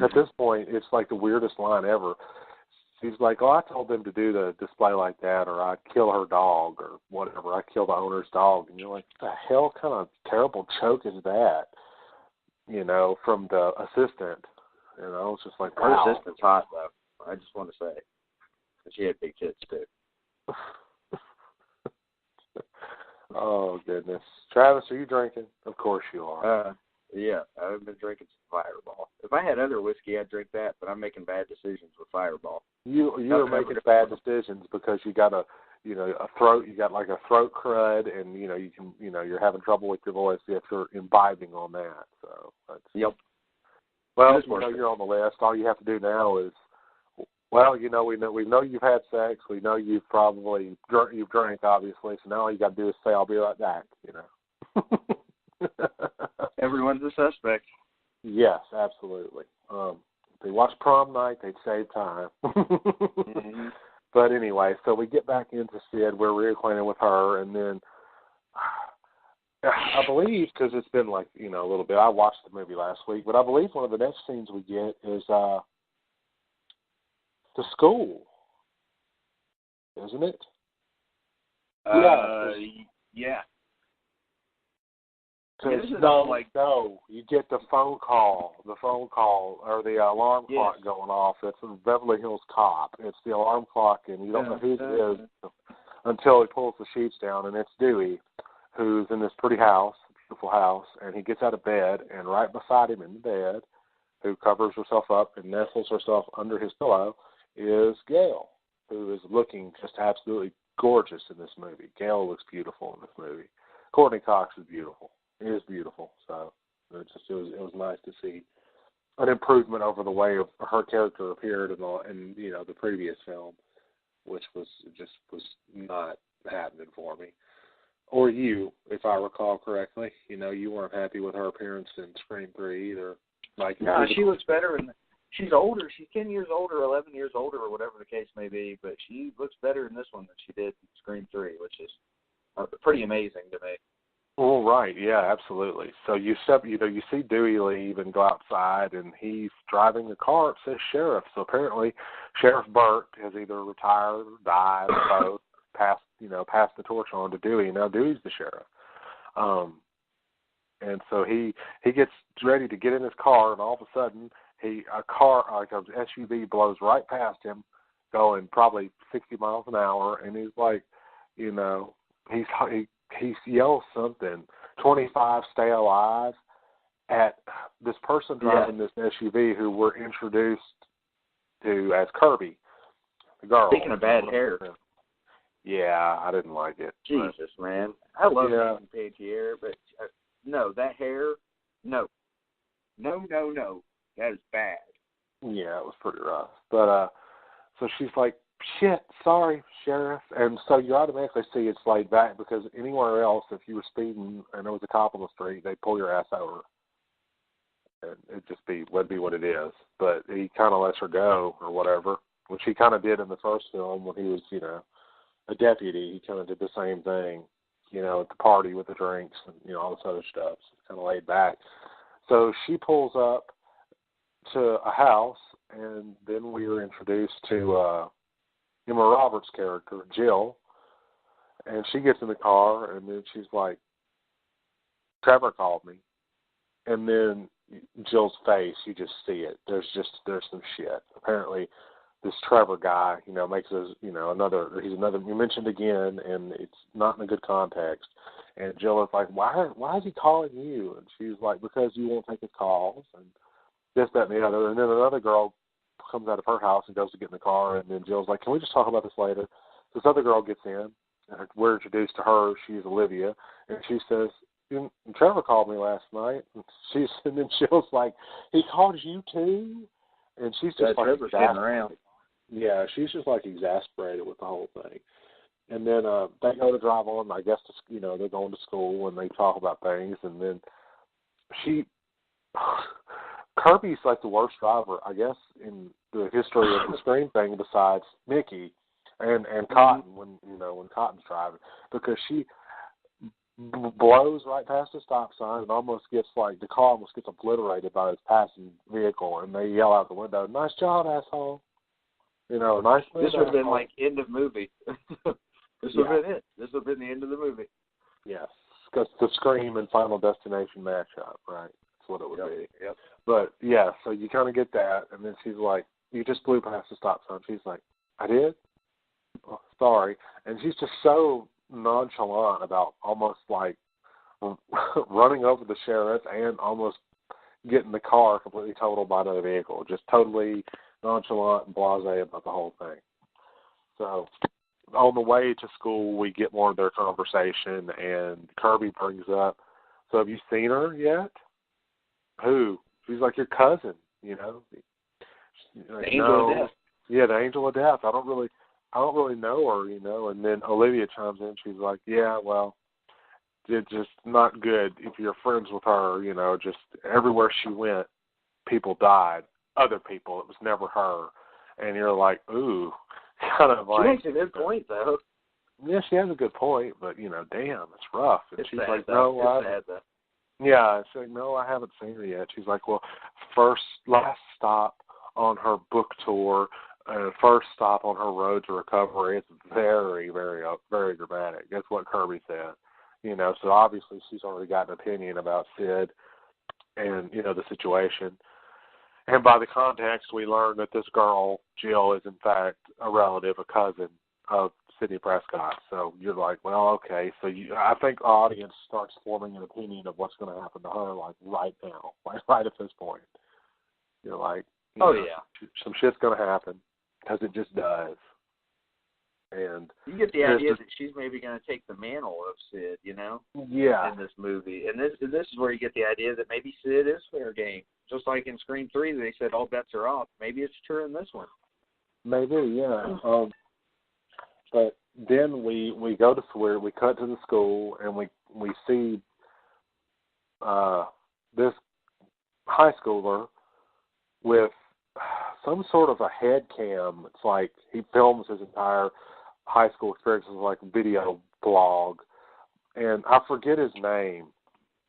At this point, it's like the weirdest line ever. She's like, "Oh, I told them to do the display like that, or I kill her dog, or whatever. I kill the owner's dog." And you're like, "What the hell kind of terrible choke is that?" From the assistant. It's just like, her wow. assistant's hot though. I just want to say, she had big tits too. Oh goodness, Travis, are you drinking? Of course you are. Yeah, I've been drinking some Fireball. If I had other whiskey, I'd drink that, but I'm making bad decisions with Fireball. You're making bad decisions because you got a throat. You got like a throat crud, and you're having trouble with your voice if you're imbibing on that. So that's, yep. Well, you're on the list. All you have to do now is, well, we know you've had sex. We know you've probably drank, obviously. So now all you got to do is say, "I'll be right back." Everyone's a suspect. Yes, absolutely. If they watch Prom Night, they'd save time. Mm-hmm. But anyway, so we get back into Sid. We're reacquainted with her, and then I believe, because it's been like, a little bit, I watched the movie last week, but I believe one of the next scenes we get is the school, isn't it? Yeah. No, you get the phone call, or the alarm clock going off. It's a Beverly Hills Cop. It's the alarm clock, and you don't know who it is until he pulls the sheets down, and it's Dewey, who's in this pretty house, beautiful house, and he gets out of bed, and right beside him in the bed, who covers herself up and nestles herself under his pillow, is Gail, who is looking just absolutely gorgeous in this movie. Gail looks beautiful in this movie. Courtney Cox is beautiful. It is beautiful. So it was nice to see an improvement over the way of her character appeared in the previous film, which was not happening for me. Or you, if I recall correctly. You weren't happy with her appearance in Scream 3 either. No, she looks better she's older. She's 10 years older, 11 years older, or whatever the case may be, but she looks better in this one than she did in Scream 3, which is pretty amazing to me. Well, right, yeah, absolutely. So you see Dewey leave and go outside, and he's driving a car. It says sheriff. So apparently, Sheriff Burt has either retired or died or both. Passed the torch on to Dewey. Now Dewey's the sheriff. And so he gets ready to get in his car, and all of a sudden, a car like an SUV blows right past him, going probably 60 miles an hour, and he's like, he yells something, 25, stay alive, at this person driving this SUV who we're introduced to as Kirby, the girl. Speaking of bad hair. Yeah, I didn't like it. Jesus, man. I love Nathan Page, but no, that hair, no. No. That is bad. Yeah, it was pretty rough. But, so she's like, shit, sorry, Sheriff. And so you automatically see it's laid back, because anywhere else, if you were speeding and there was a cop on the street, they'd pull your ass over. And would be what it is. But he kind of lets her go or whatever, which he kind of did in the first film when he was, a deputy. He kind of did the same thing, at the party with the drinks and, all this other stuff. So it's kind of laid back. So she pulls up to a house, and then we were introduced to Emma Roberts' character, Jill, and she gets in the car, and then she's like, Trevor called me. And then Jill's face, you just see it. There's some shit. Apparently, this Trevor guy, makes us, he's another, you mentioned again, and it's not in a good context. And Jill is like, why is he calling you? And she's like, because you won't take his calls, and this, that, and the other. And then another girl comes out of her house and goes to get in the car, and then Jill's like, can we just talk about this later? This other girl gets in, and we're introduced to her. She's Olivia, and she says, Trevor called me last night. And then Jill's like, he called you too? And she's just like around. Yeah, she's just like exasperated with the whole thing. And then they go to drive on, I guess, they're going to school, and they talk about things, and then Kirby's like the worst driver, I guess, in the history of the Scream thing, besides Mickey and Cotton when Cotton's driving, because she blows right past the stop sign and almost gets the car almost gets obliterated by his passing vehicle, and they yell out the window, "Nice job, asshole!" Nice move. This would have been like end of movie. This would have been it. This would have been the end of the movie. Yes, because the Scream and Final Destination matchup, right? That's what it would be. Yep. But yeah, so you kind of get that, and then she's like, "You just blew past the stop sign." She's like, "I did? Oh, sorry." And she's just so nonchalant about almost like running over the sheriff and almost getting the car completely totaled by another vehicle. Just totally nonchalant and blasé about the whole thing. So on the way to school, we get more of their conversation, and Kirby brings up, "So have you seen her yet?" "Who?" She's like, "Your cousin, The Angel of Death. Yeah, the Angel of Death. I don't really know her, And then Olivia chimes in. She's like, "Yeah, well, it's just not good if you're friends with her, just everywhere she went, people died. Other people. It was never her." And you're like, ooh, kind of like. She makes a good point, though. Yeah, she has a good point, but, damn, it's rough. And she's sad, like, though. "No, It's sad, though. Yeah, she's like, "No, I haven't seen her yet." She's like, "Well, last stop on her book tour, first stop on her road to recovery." It's very, very, very dramatic. That's what Kirby said. So obviously she's already got an opinion about Sid and, the situation. And by the context, we learn that this girl, Jill, is in fact a relative, a cousin of Sidney Prescott. So you're like, well, okay. So I think the audience starts forming an opinion of what's going to happen to her, like right now, like right at this point. You're like, some shit's going to happen, because it just does. And you get the idea that she's maybe going to take the mantle of Sid, Yeah. in this movie. And this is where you get the idea that maybe Sid is fair game. Just like in Scream 3, they said all bets are off. Maybe it's true in this one. Maybe, yeah. But then we go to where we cut to the school, and we see this high schooler with some sort of a head cam. It's like he films his entire high school experience as like a video blog, and I forget his name,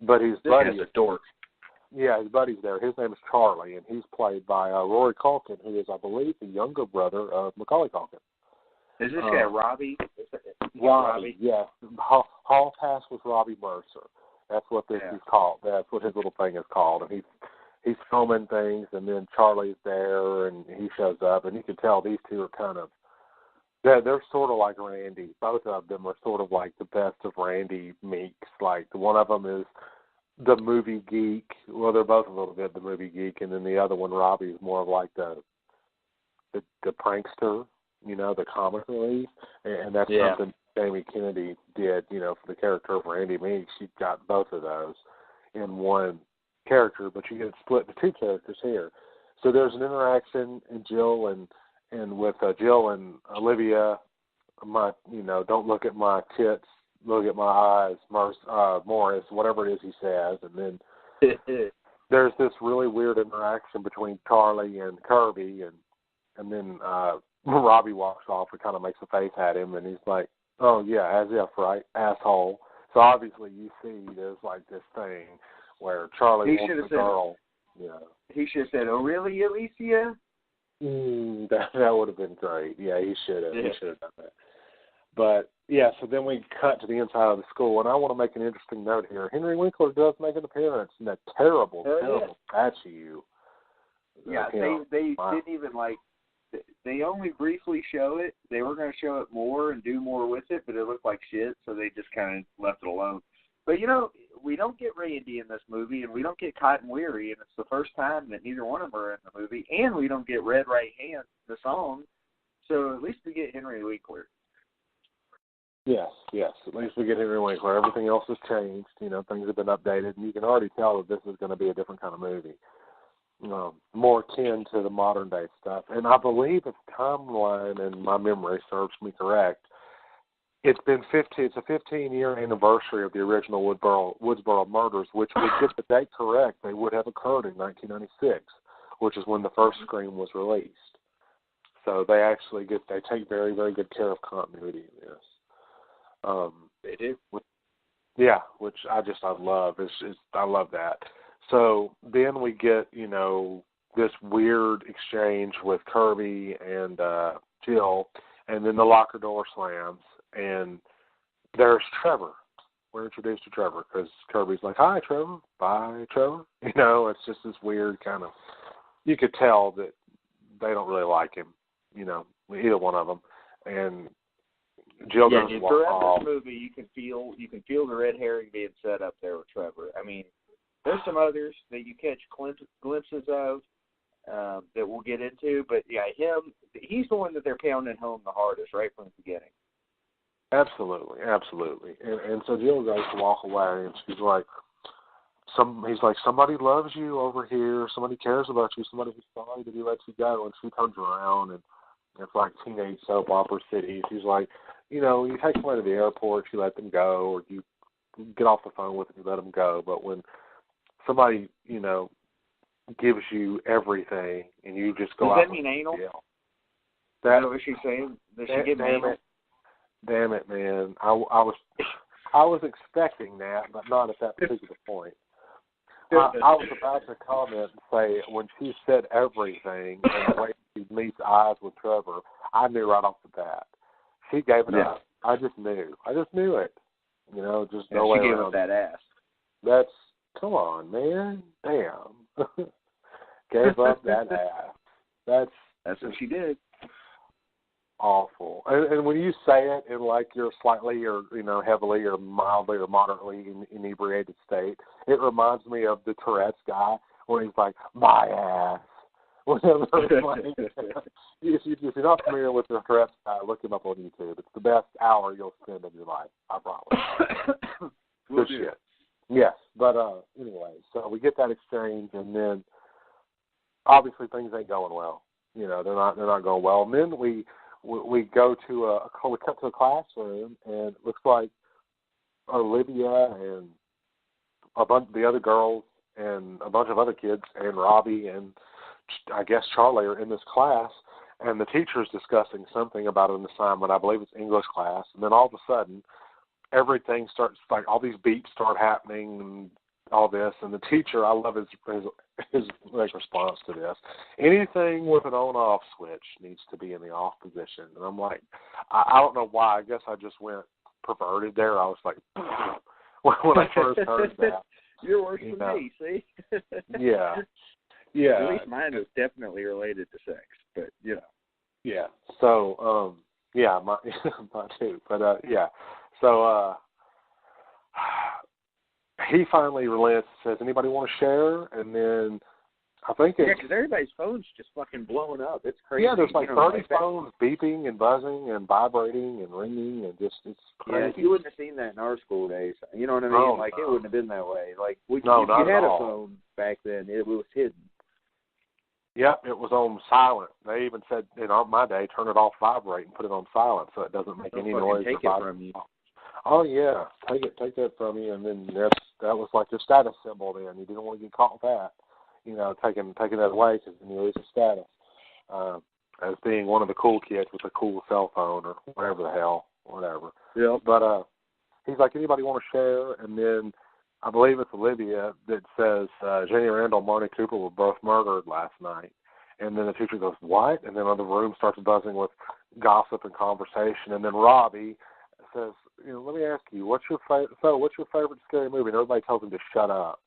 but his buddy is a dork. Yeah, his buddy's there. His name is Charlie, and he's played by Rory Culkin, who is, I believe, the younger brother of Macaulay Culkin. Is this guy Robbie? Robbie, yeah. Hall Pass with Robbie Mercer. That's what this is called. That's what his little thing is called. And he's filming things, and then Charlie's there, and he shows up, and you can tell these two are kind of, they're sort of like Randy. Both of them are sort of like the best of Randy Meeks. Like, one of them is the movie geek. Well, they're both a little bit the movie geek, and then the other one, Robbie, is more of like the prankster, the comic relief, and that's something Jamie Kennedy did, for the character of Randy Meeks. She got both of those in one character, but you get split into two characters here. So there's an interaction in Jill and with Jill and Olivia. Don't look at my tits, look at my eyes, Morris, whatever it is he says, and then there's this really weird interaction between Charlie and Kirby, and then Robbie walks off and kind of makes a face at him, and he's like, "Oh yeah, as if, right, asshole." So obviously you see there's like this thing where Charlie wants the girl. He should have said, "Oh really, Alicia?" That would have been great. Yeah, he should have. He should have done that. But yeah, so then we cut to the inside of the school, and I want to make an interesting note here. Henry Winkler does make an appearance in that terrible statue. Yeah, they didn't even they only briefly show it. They were going to show it more and do more with it, but it looked like shit, so they just kind of left it alone. But, we don't get Randy in this movie, and we don't get Cotton Weary, and it's the first time that neither one of them are in the movie, and we don't get Red Right Hand, the song, so at least we get Henry Winkler. Yes. At least we get Henry Winkler. Everything else has changed. Things have been updated, and you can already tell that this is going to be a different kind of movie. More akin to the modern day stuff. And I believe if the timeline and my memory serves me correct, it's a 15-year anniversary of the original Woodsboro murders, which would get the date correct. They would have occurred in 1996, which is when the first Scream was released. So they take very, very good care of continuity in this. They do. Yeah, which I love. I love that. So then we get, this weird exchange with Kirby and Jill, and then the locker door slams, and there's Trevor. We're introduced to Trevor because Kirby's like, "Hi, Trevor. Bye, Trevor." It's just this weird kind of. You could tell that they don't really like him. Either one of them, and Jill goes to walk off. Throughout this movie, you can feel the red herring being set up there with Trevor. I mean, there's some others that you catch glimpses of that we'll get into, but yeah, he's the one that they're pounding home the hardest right from the beginning. Absolutely. And so Jill goes to walk away, and she's like, he's like, somebody loves you over here, somebody cares about you, somebody who's sorry that he lets you go. And she turns around, and it's like teenage soap opera city. She's like, you take somebody to the airport, you let them go, or you get off the phone with them, you let them go. But when somebody, gives you everything, and you just go out. Does that mean anal? That's what she's saying. Does she give anal? Damn it, man! I was expecting that, but not at that particular point. I was about to comment and say when she said everything and the way she meets eyes with Trevor, I knew right off the bat. She gave it up. I just knew. it. Just no way around. She gave up that ass. Come on, man. Damn. Gave up that ass. That's what she did. Awful. And when you say it in like your slightly or heavily or mildly or moderately inebriated state, it reminds me of the Tourette's guy when he's like, my ass. If you're not familiar with the Tourette's guy, look him up on YouTube. It's the best hour you'll spend of your life, I promise. Good shit. Yes, but anyway, so we get that exchange, and then obviously things ain't going well. They're not going well. And then we go to we come to a classroom, and it looks like Olivia and a bunch of the other girls and a bunch of other kids and Robbie and I guess Charlie are in this class, and the teacher's discussing something about an assignment. I believe it's English class, and then all of a sudden everything starts, like all these beeps start happening and all this, and the teacher, I love his response to this. Anything with an on-off switch needs to be in the off position. And I'm like, I don't know why. I guess I just went perverted there. I was like, when I first heard that. You're worse than me, see? Yeah. At least mine is definitely related to sex, but, Yeah. So, mine too. But, yeah. So, he finally relents and says, anybody want to share? And then I think it's... Yeah, because everybody's phone's just fucking blowing up. It's crazy. Yeah, there's like 30 phones beeping and buzzing and vibrating and ringing and just, it's crazy. Yeah, you wouldn't have seen that in our school days. You know what I mean? Oh, it wouldn't have been that way. Like, if you had a phone back then, it was hidden. Yep, it was on silent. They even said, in my day, turn it off vibrate and put it on silent so it doesn't make any noise. Take it from you. Oh, yeah. Take that from you. And then that was like your status symbol then. You didn't want to get caught with that. Taking that away because then you lose your status. As being one of the cool kids with a cool cell phone or whatever the hell, whatever. Yeah. But he's like, anybody want to share? And then I believe it's Olivia that says Jenny Randall and Marnie Cooper were both murdered last night. And then the teacher goes, what? And then the room starts buzzing with gossip and conversation. And then Robbie says, let me ask you, what's your favorite scary movie? And everybody tells him to shut up.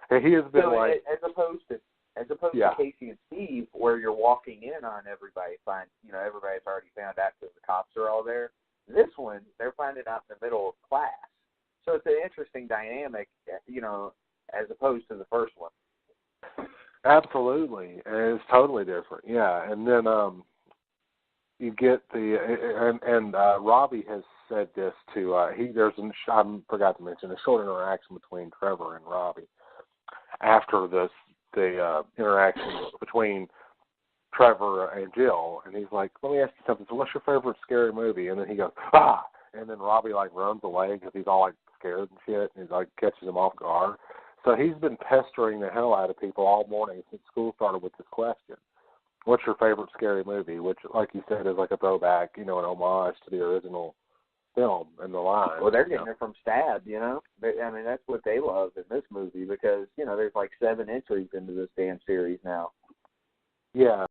And he has been as opposed to Casey and Steve, where you're walking in on everybody, everybody's already found out because the cops are all there. This one, they're finding out in the middle of class. So it's an interesting dynamic, as opposed to the first one. Absolutely, and it's totally different. Yeah, and then you get Robbie has said this to I forgot to mention a short interaction between Trevor and Robbie after the interaction between Trevor and Jill, and he's like, let me ask you something. So what's your favorite scary movie? And then he goes, ah, and then Robbie runs away because he's all scared and shit, and he catches him off guard. So he's been pestering the hell out of people all morning since school started with this question. What's your favorite scary movie? Which, like you said, is like a throwback, an homage to the original film and the line. Well, they're getting it from Stab, you know. I mean, that's what they love in this movie because, you know, there's like 7 entries into this damn series now. Yeah.